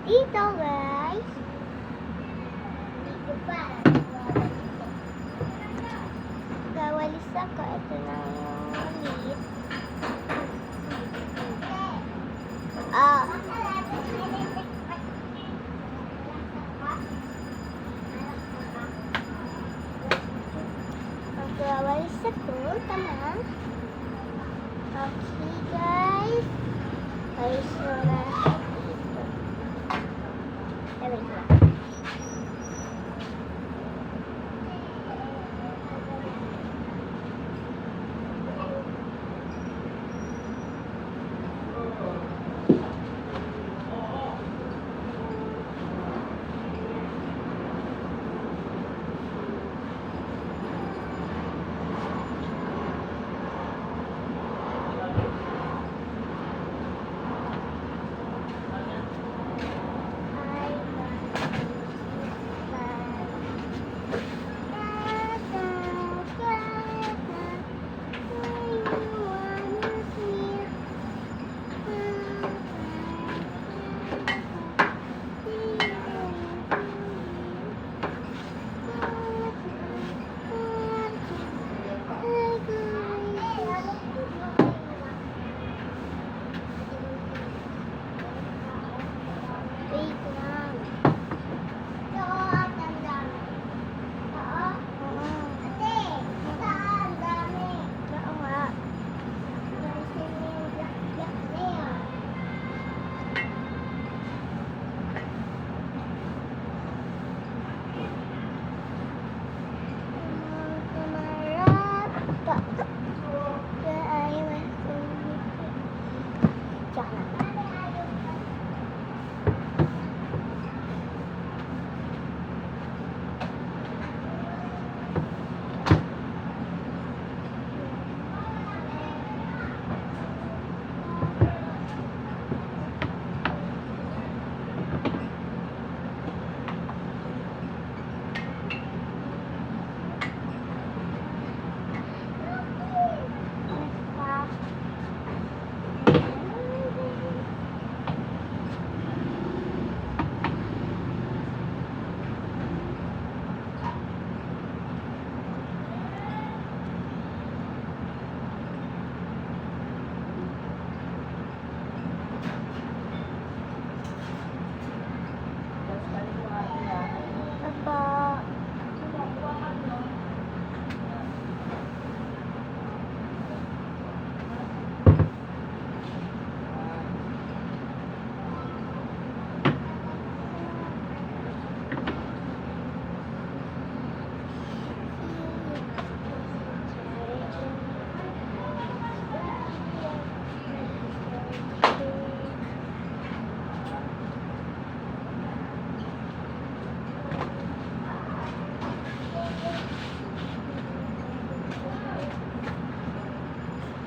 Dito, guys. Gawalis ako. Ito na yung walis. Gawalis ako. Tama. Okay, guys. Ayos na na dito. Wait lang.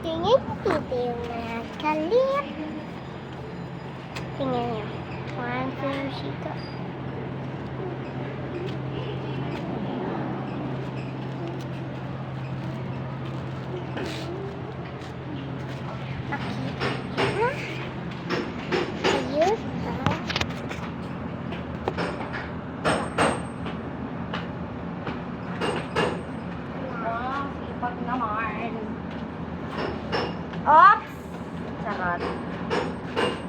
Tingin dito yung mga kalit. Tingnan nyo. One, two, shika. Ayos ha. Wow, sipag naman. Oops! Charot.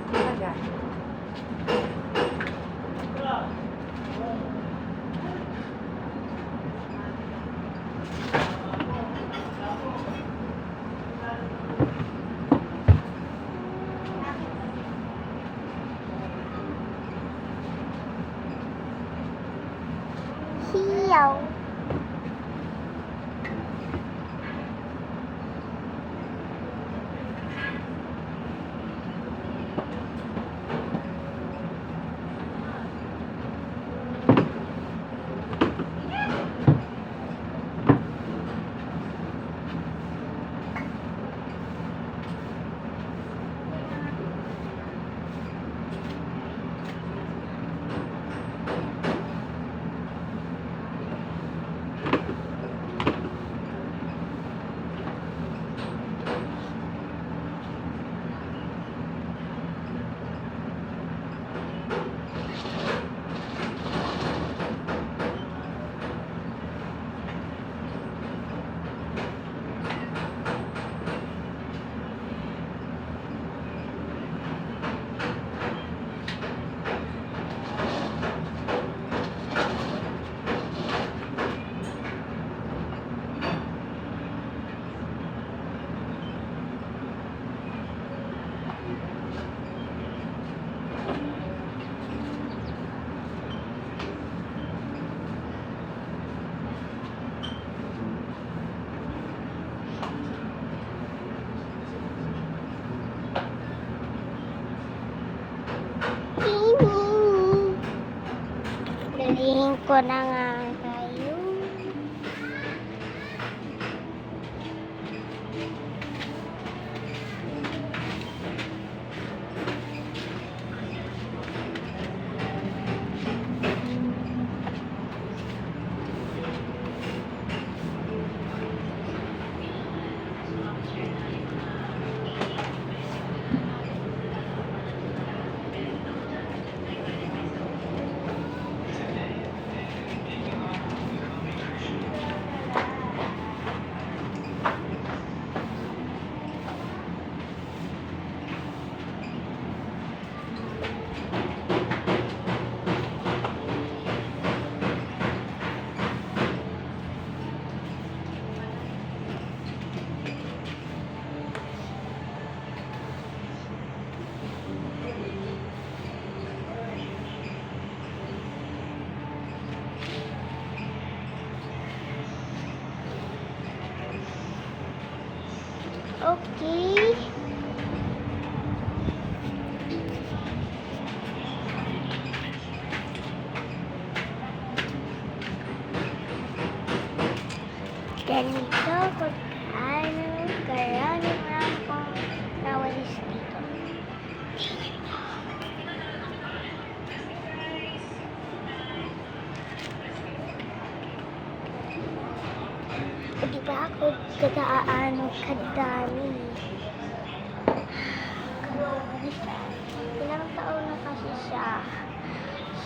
Talaga. Hiyaw. Sasabihin ko na nga kayo. Okay. Ganito kung ano karami akong nawalis dito. Di ba ako kagaano kadami? Ilang taon na kasi siya.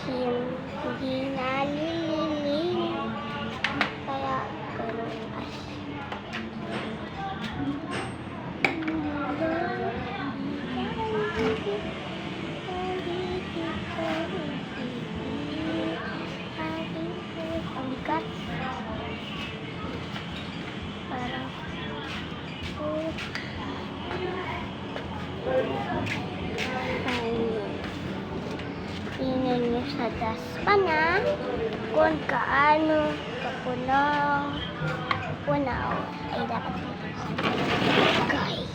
Hindi nalililim. Kaya ganun kasi. Ang bigat. Parang tingnan nyo sa daspan na kung kaano kapunaw ay dapat guys.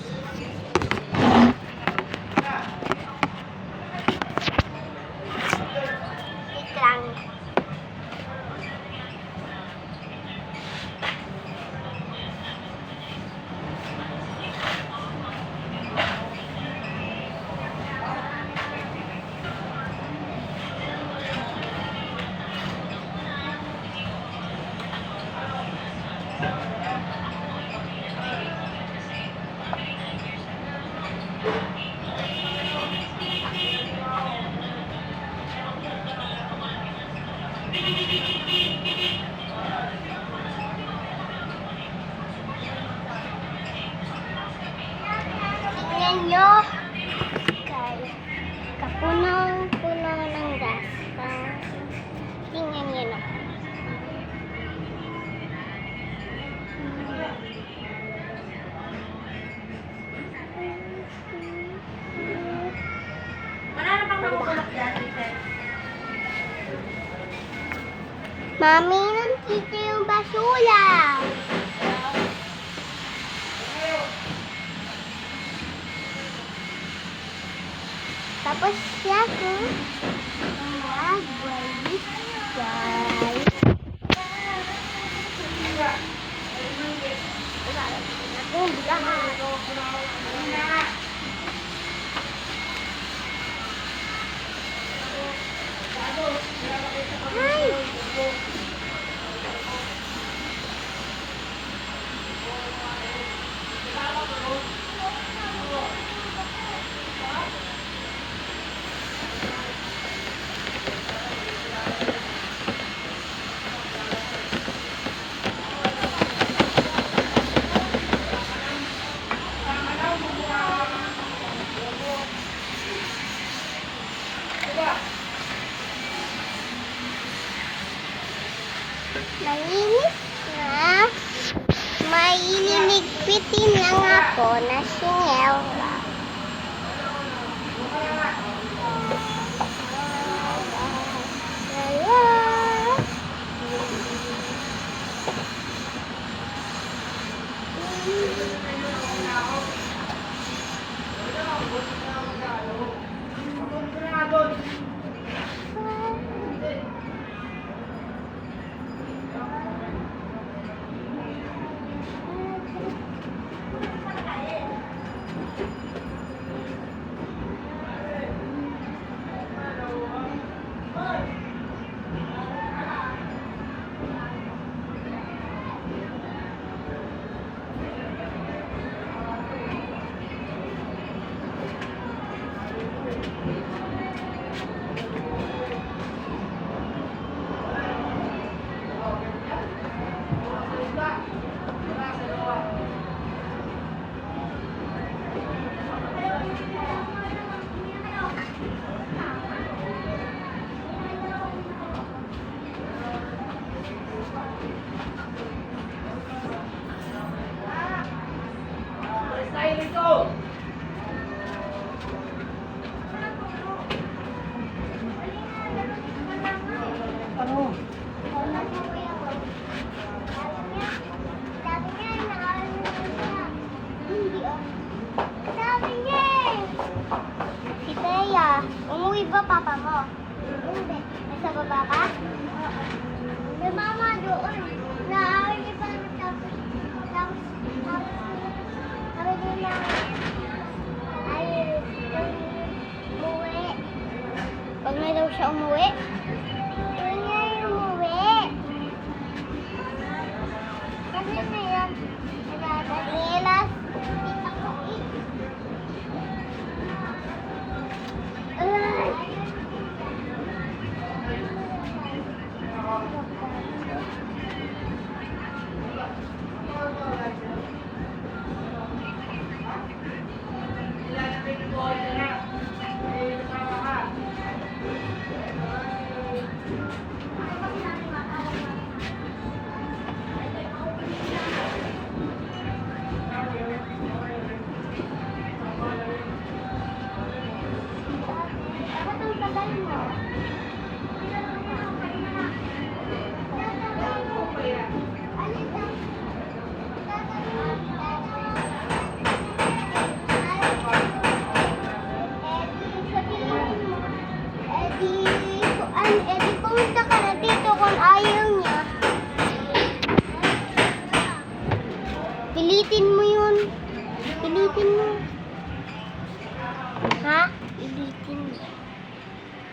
Wait lang. Tingnan nyo guys, kapunaw-punaw ng gas. Tingnan nyo na. Manano pang namutulok dyan, Lizette? Mami, nandito yung basura. Tapos siya ko magwalis guys. Ako bilahan. Hi! Nalinis na. May ililigpitin lang ako na singel. Ano? Sabi niya eh. Si Thea, umuwi ba papa mo? Hindi. Nasa baba ka? Si mama doon. Naaway niya pa tapos sabi niya na ay umuwi. Pag na daw siya umuwi? Huwag niya yung umuwi. Kasi na yan. Nagagalas. Bakit ang tagal mo? Edi, pumunta ka na dito kung ayaw niya. Pilitin mo yun. Pilitin mo. Ha? Pilitin mo.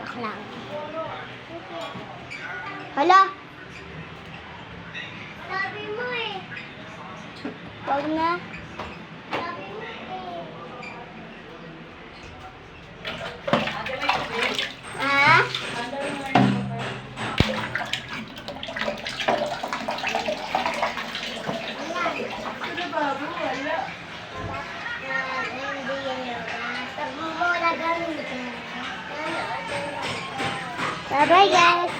Bakla. Hala? Sabi mo eh. Wag na. Sabi mo eh. Ha? Bye-bye guys.